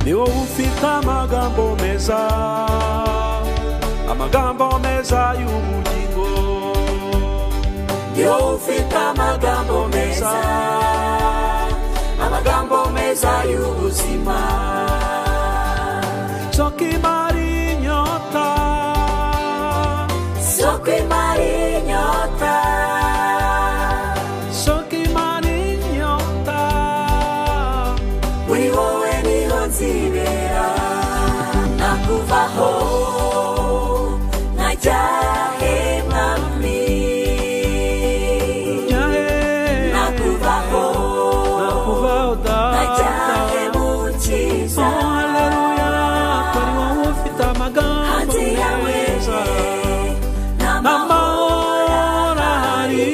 ni wowe ufite amagambo meza y'ubugingo, ni wowe ufite amagambo meza y'ubuzima. Soko imara inyota, soko imara inyota, soko imara inyota, muri wowe niho nzibera. Nakuvaho najya he mwami, nakuvaho najya he mukiza. Haleluya, kuri wowe ufite amagambo meza, n'amahoro ahari.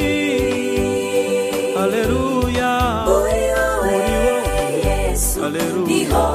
Haleluya, uri wowe Yesu, niho